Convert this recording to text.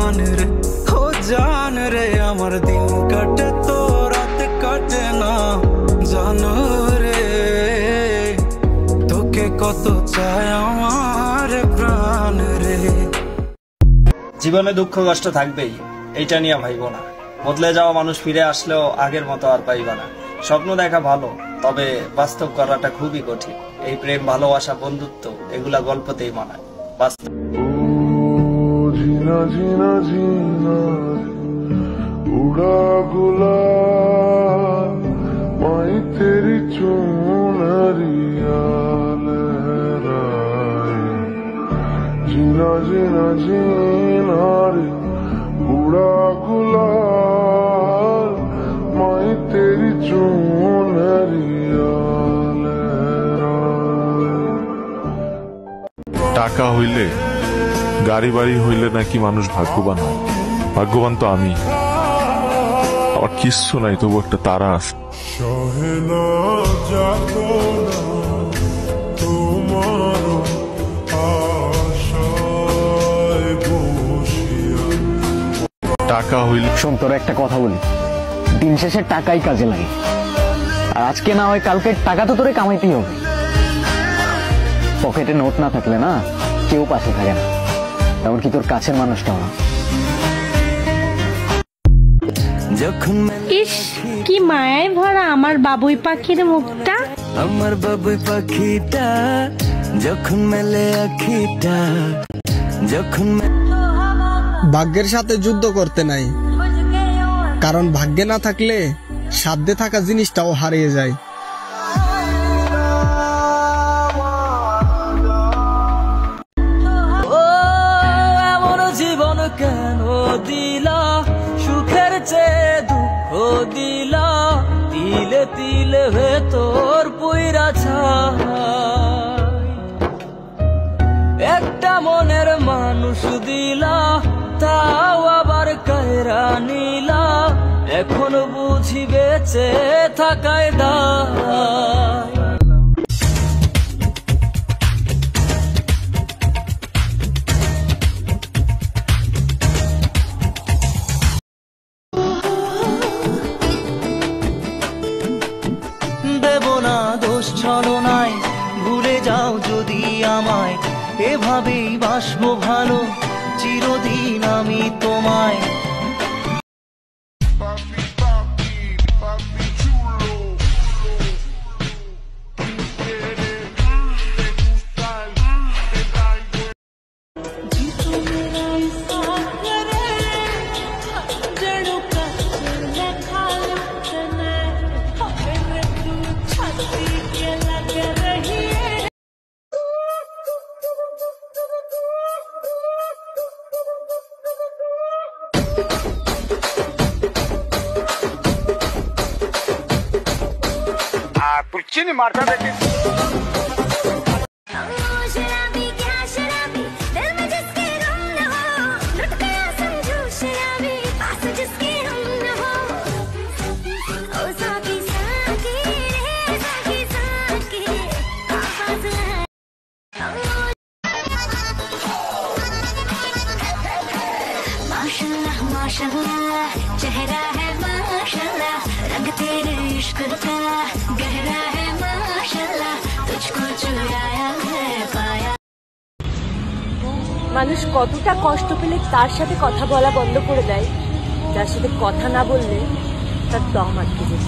প্রাণ রে, ও জান রে, আমার দিন কাটে তো রাত কাটে না জানো রে, তোকে কত চায় আমার প্রাণ রে। জীবনে দুঃখ কষ্ট থাকবেই, এইটা নিয়ে ভাইবো না। বদলে যাওয়া মানুষ ফিরে আসলেও আগের মতো আর পাইবা না। স্বপ্ন দেখা ভালো, তবে বাস্তব করাটা খুবই কঠিন। এই প্রেম, ভালোবাসা, বন্ধুত্ব এগুলা গল্পতেই মানায়, বাস্তব जीना जीना जीना उड़ा गुलाल माई तेरी चुनरिया लहराए, जीना जीना जीना रे उड़ा गुलाल माई तेरी चुनरिया लहराए। টাকা হইলে, গাড়ি বাড়ি হইলে নাকি মানুষ ভাগ্যবান হয়। ভাগ্যবান তো আমি, আমার কিচ্ছু নাই, তবু একটা তারা আছে। টাকা হইলে, শোন তোর একটা কথা বলি, দিন শেষে টাকাই কাজে লাগে। আর আজকে না হয় কালকে টাকা তো তোরে কামাইতেই হবে। পকেটে নোট না থাকলে না কেউ পাশে থাকে না, এমনকি তোর কাছের মানুষটাও না। ইস, কি মায়ায় ভরা আমার বাবুই পাখির মুখটা। আমার বাবুই পাখিটা যখন মেলে আখিটা, যখন ভাগ্যের সাথে যুদ্ধ করতে নাই, কারণ ভাগ্যে না থাকলে সাধ্যে থাকা জিনিসটাও হারিয়ে যায়। জীবন কেন দিলা, সুখের চেয়ে দুঃখ দিলা, তিলে তিলে ভেতর পুইরা ছাই। একটা মনের মানুষ দিলা, তাও আবার কায়রা নিলা, এখন বুঝি বেঁচে থাকায় দায়। দেব না দোষ ছলনায়, ভুলে যাও যদি আমায়, এভাবেই বাসবো ভালো চিরদিন আমি তোমায়। पुच्ची मारता देखिए। माशाल्लाह माशाल्लाह चेहरा है माशाल्लाह, रंग तेरे इश्क का गहरा है माशाल्लाह, तुझको चुराया है पाया। মানুষ কতটা কষ্ট পেলে তার সাথে কথা বলা বন্ধ করে দেয়, যার সাথে কথা না বললে তার দম আটকে যেত।